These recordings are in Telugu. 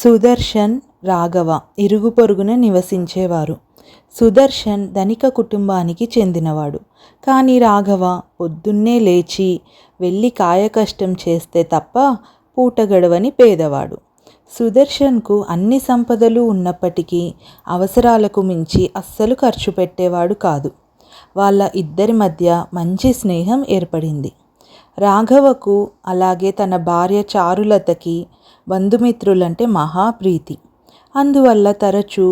సుదర్శన్, రాఘవ ఇరుగు పొరుగున నివసించేవారు. సుదర్శన్ ధనిక కుటుంబానికి చెందినవాడు. కానీ రాఘవ పొద్దున్నే లేచి వెళ్ళి కాయకష్టం చేస్తే తప్ప పూట గడవని పేదవాడు. సుదర్శన్కు అన్ని సంపదలు ఉన్నప్పటికీ అవసరాలకు మించి అస్సలు ఖర్చు పెట్టేవాడు కాదు. వాళ్ళ ఇద్దరి మధ్య మంచి స్నేహం ఏర్పడింది. రాఘవకు అలాగే తన భార్య చారులతకి బంధుమిత్రులంటే మహాప్రీతి. అందువల్ల తరచూ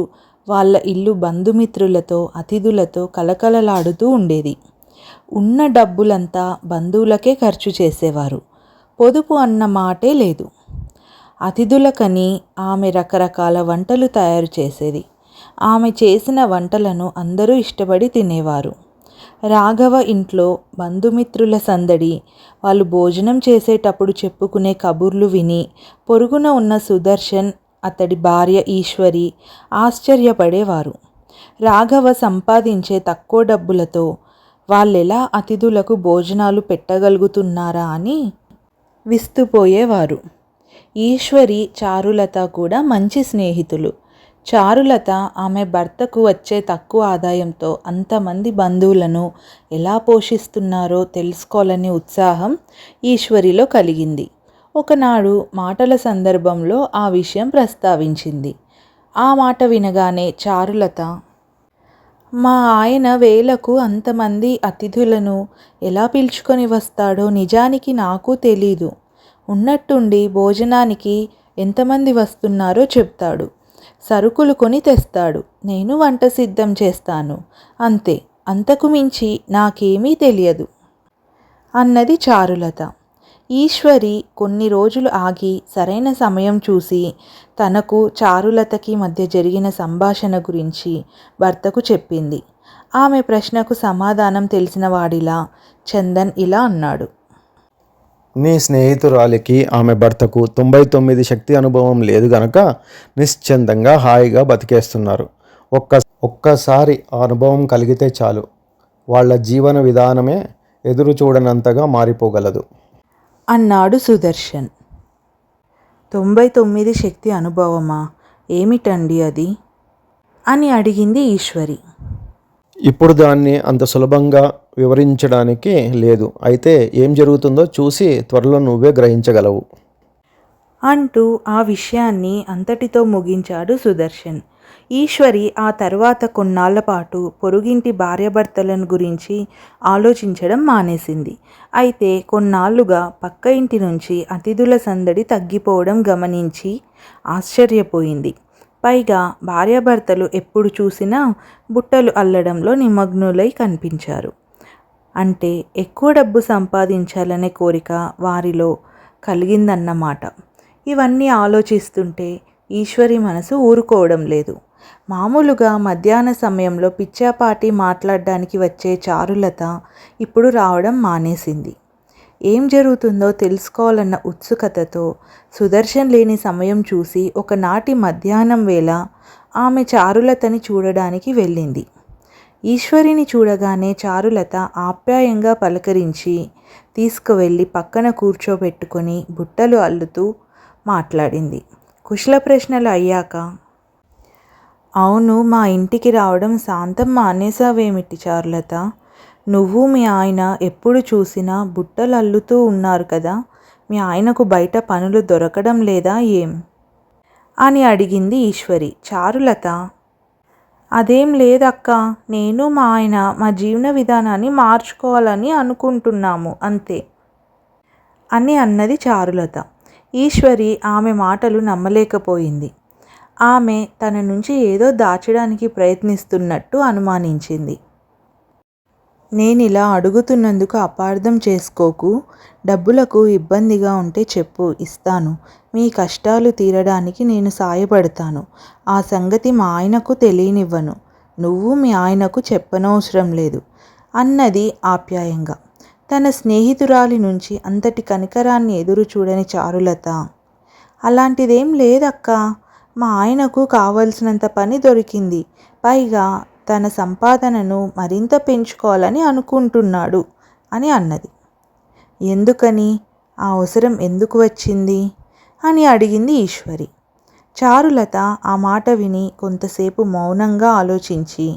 వాళ్ళ ఇల్లు బంధుమిత్రులతో అతిథులతో కలకలలాడుతూ ఉండేది. ఉన్న డబ్బులంతా బంధువులకే ఖర్చు చేసేవారు. పొదుపు అన్న మాటే లేదు. అతిథులకని ఆమె రకరకాల వంటలు తయారు చేసేది. ఆమె చేసిన వంటలను అందరూ ఇష్టపడి తినేవారు. రాఘవ ఇంట్లో బంధుమిత్రుల సందడి, వాళ్ళు భోజనం చేసేటప్పుడు చెప్పుకునే కబుర్లు విని పొరుగున ఉన్న సుదర్శన్, అతడి భార్య ఈశ్వరి ఆశ్చర్యపడేవారు. రాఘవ సంపాదించే తక్కువ డబ్బులతో వాళ్ళెలా అతిథులకు భోజనాలు పెట్టగలుగుతున్నారా అని విస్తుపోయేవారు. ఈశ్వరి, చారులత కూడా మంచి స్నేహితులు. చారులత ఆమె భర్తకు వచ్చే తక్కువ ఆదాయంతో అంతమంది బంధువులను ఎలా పోషిస్తున్నారో తెలుసుకోవాలనే ఉత్సాహం ఈశ్వరిలో కలిగింది. ఒకనాడు మాటల సందర్భంలో ఆ విషయం ప్రస్తావించింది. ఆ మాట వినగానే చారులత, మా ఆయన వేలకు అంతమంది అతిథులను ఎలా పిలుచుకొని వస్తాడో నిజానికి నాకు తెలీదు. ఉన్నట్టుండి భోజనానికి ఎంతమంది వస్తున్నారో చెప్తాడు, సరుకులు కొని తెస్తాడు, నేను వంట సిద్ధం చేస్తాను, అంతే, అంతకు మించి నాకేమీ తెలియదు అన్నది చారులత. ఈశ్వరి కొన్ని రోజులు ఆగి సరైన సమయం చూసి తనకు చారులతకి మధ్య జరిగిన సంభాషణ గురించి భర్తకు చెప్పింది. ఆమె ప్రశ్నకు సమాధానం తెలిసిన వాడిలా చందన్ ఇలా అన్నాడు. నీ స్నేహితురాలికి ఆమె భర్తకు 99 శక్తి అనుభవం లేదు గనక నిశ్చందంగా హాయిగా బతికేస్తున్నారు. ఒక్కసారి ఆ అనుభవం కలిగితే చాలు, వాళ్ళ జీవన విధానమే ఎదురు చూడనంతగా మారిపోగలదు అన్నాడు సుదర్శన్. 99 శక్తి అనుభవమా? ఏమిటండి అది అని అడిగింది ఈశ్వరి. ఇప్పుడు దాన్ని అంత సులభంగా వివరించడానికి లేదు. అయితే ఏం జరుగుతుందో చూసి త్వరలో నువ్వే గ్రహించగలవు అంటూ ఆ విషయాన్ని అంతటితో ముగించాడు సుదర్శన్. ఈశ్వరి ఆ తర్వాత కొన్నాళ్ల పాటు పొరుగింటి భార్యాభర్తలను గురించి ఆలోచించడం మానేసింది. అయితే కొన్నాళ్లుగా పక్క ఇంటి నుంచి అతిథుల సందడి తగ్గిపోవడం గమనించి ఆశ్చర్యపోయింది. పైగా భార్యాభర్తలు ఎప్పుడు చూసినా బుట్టలు అల్లడంలో నిమగ్నులై కనిపించారు. అంటే ఎక్కువ డబ్బు సంపాదించాలనే కోరిక వారిలో కలిగిందన్నమాట. ఇవన్నీ ఆలోచిస్తుంటే ఈశ్వరి మనసు ఊరుకోవడం లేదు. మామూలుగా మధ్యాహ్న సమయంలో పిచ్చాపాటి మాట్లాడడానికి వచ్చే చారులత ఇప్పుడు రావడం మానేసింది. ఏం జరుగుతుందో తెలుసుకోవాలన్న ఉత్సుకతతో సుదర్శన్ లేని సమయం చూసి ఒకనాటి మధ్యాహ్నం వేళ ఆమె చారులతని చూడడానికి వెళ్ళింది. ఈశ్వరిని చూడగానే చారులత ఆప్యాయంగా పలకరించి తీసుకువెళ్ళి పక్కన కూర్చోబెట్టుకొని బుట్టలు అల్లుతూ మాట్లాడింది. కుశల ప్రశ్నలు అయ్యాక, అవును, మా ఇంటికి రావడం శాంతం మానేసావేమిటి చారులత? నువ్వు మీ ఆయన ఎప్పుడు చూసినా బుట్టలు అల్లుతూ ఉన్నారు కదా, మీ ఆయనకు బయట పనులు దొరకడం లేదా ఏం అని అడిగింది ఈశ్వరి. చారులత, అదేం లేదక్కా, నేను మా ఆయన మా జీవన విధానాన్ని మార్చుకోవాలని అనుకుంటున్నాము అంతే అని అన్నది చారులత. ఈశ్వరి ఆమె మాటలు నమ్మలేకపోయింది. ఆమె తన నుంచి ఏదో దాచడానికి ప్రయత్నిస్తున్నట్టు అనుమానించింది. నేనిలా అడుగుతున్నందుకు అపార్థం చేసుకోకు. డబ్బులకు ఇబ్బందిగా ఉంటే చెప్పు, ఇస్తాను. మీ కష్టాలు తీరడానికి నేను సాయపడతాను. ఆ సంగతి మా ఆయనకు తెలియనివ్వను. నువ్వు మీ ఆయనకు చెప్పనవసరం లేదు అన్నది ఆప్యాయంగా. తన స్నేహితురాలి నుంచి అంతటి కనికరాన్ని ఎదురు చూడని చారులత, అలాంటిదేం లేదక్కా, మా ఆయనకు కావలసినంత పని దొరికింది. పైగా తన సంపాదనను మరింత పెంచుకోవాలని అనుకుంటున్నాడు అని అన్నది. ఎందుకని? ఆ అవసరం ఎందుకు వచ్చింది అని అడిగింది ఈశ్వరి. చారులత ఆ మాట విని కొంతసేపు మౌనంగా ఆలోచించి,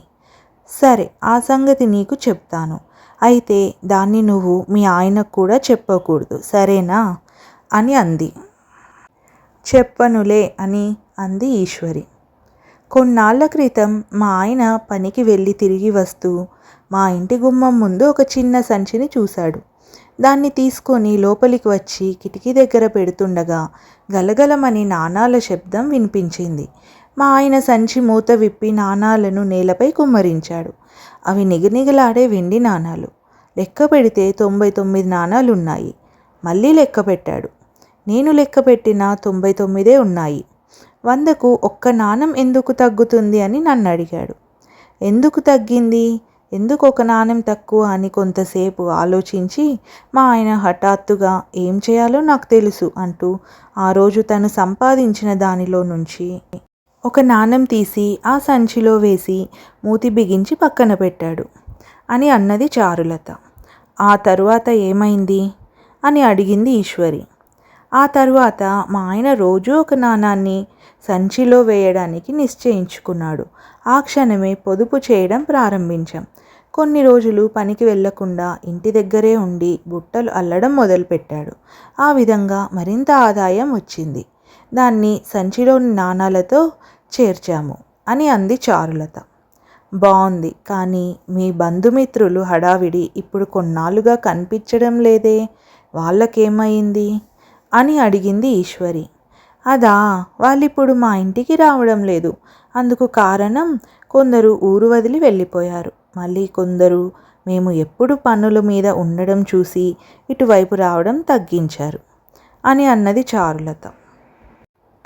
సరే ఆ సంగతి నీకు చెప్తాను. అయితే దాన్ని నువ్వు మీ ఆయనకు కూడా చెప్పకూడదు, సరేనా అని అంది. చెప్పనులే అని అంది ఈశ్వరి. కొన్నాళ్ల క్రితం మా ఆయన పనికి వెళ్ళి తిరిగి వస్తూ మా ఇంటి గుమ్మం ముందు ఒక చిన్న సంచిని చూశాడు. దాన్ని తీసుకొని లోపలికి వచ్చి కిటికీ దగ్గర పెడుతుండగా గలగలమని నాణాల శబ్దం వినిపించింది. మా ఆయన సంచి మూత విప్పి నాణాలను నేలపై కుమ్మరించాడు. అవి నిగనిగలాడే వెండి నాణాలు. లెక్క పెడితే 99 నాణాలున్నాయి. మళ్ళీ లెక్క పెట్టాడు. నేను లెక్క పెట్టిన 99 ఉన్నాయి. 100కు ఒక్క నాణం ఎందుకు తగ్గుతుంది అని నన్ను అడిగాడు. ఎందుకు తగ్గింది, ఎందుకు ఒక నాణెం తక్కువ అని కొంతసేపు ఆలోచించి మా ఆయన హఠాత్తుగా ఏం చేయాలో నాకు తెలుసు అంటూ ఆ రోజు తను సంపాదించిన దానిలో నుంచి ఒక నాణెం తీసి ఆ సంచిలో వేసి మూతి బిగించి పక్కన పెట్టాడు అని అన్నది చారులత. ఆ తరువాత ఏమైంది అని అడిగింది ఈశ్వరి. ఆ తరువాత మా ఆయన రోజూ ఒక నాణాన్ని సంచిలో వేయడానికి నిశ్చయించుకున్నాడు. ఆ క్షణమే పొదుపు చేయడం ప్రారంభించాం. కొన్ని రోజులు పనికి వెళ్లకుండా ఇంటి దగ్గరే ఉండి బుట్టలు అల్లడం మొదలుపెట్టాడు. ఆ విధంగా మరింత ఆదాయం వచ్చింది. దాన్ని సంచిలోని నాణాలతో చేర్చాము అని అంది చారులత. బాగుంది, కానీ మీ బంధుమిత్రులు హడావిడి ఇప్పుడు కొన్నాళ్ళుగా కనిపించడం లేదే, వాళ్ళకేమైంది అని అడిగింది ఈశ్వరి. అదా, వాళ్ళిప్పుడు మా ఇంటికి రావడం లేదు. అందుకు కారణం కొందరు ఊరు వదిలి వెళ్ళిపోయారు. మళ్ళీ కొందరు మేము ఎప్పుడు పనుల మీద ఉండడం చూసి ఇటువైపు రావడం తగ్గించారు అని అన్నది చారులత.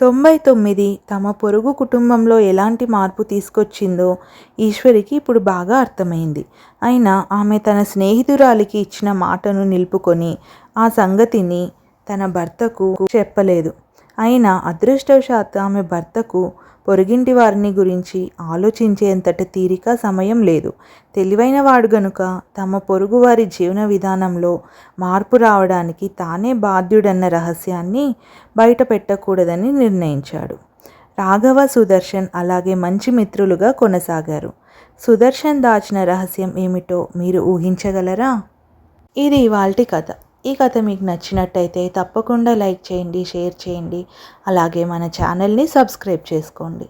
99 తమ పొరుగు కుటుంబంలో ఎలాంటి మార్పు తీసుకొచ్చిందో ఈశ్వరికి ఇప్పుడు బాగా అర్థమైంది. అయినా ఆమె తన స్నేహితురాలికి ఇచ్చిన మాటను నిలుపుకొని ఆ సంగతిని తన భర్తకు చెప్పలేదు. అయినా అదృష్టవశాత్తు ఆమె భర్తకు పొరుగింటి వారిని గురించి ఆలోచించేంతటి తీరిక సమయం లేదు. తెలివైన వాడు గనుక తమ పొరుగువారి జీవన విధానంలో మార్పు రావడానికి తానే బాధ్యుడన్న రహస్యాన్ని బయట పెట్టకూడదని నిర్ణయించాడు. రాఘవ, సుదర్శన్ అలాగే మంచి మిత్రులుగా కొనసాగారు. సుదర్శన్ దాచిన రహస్యం ఏమిటో మీరు ఊహించగలరా? ఇది ఇవాల్టి కథ. ఈ కథ మీకు నచ్చినట్టయితే తప్పకుండా లైక్ చేయండి, షేర్ చేయండి, అలాగే మన ఛానల్ని సబ్స్క్రైబ్ చేసుకోండి.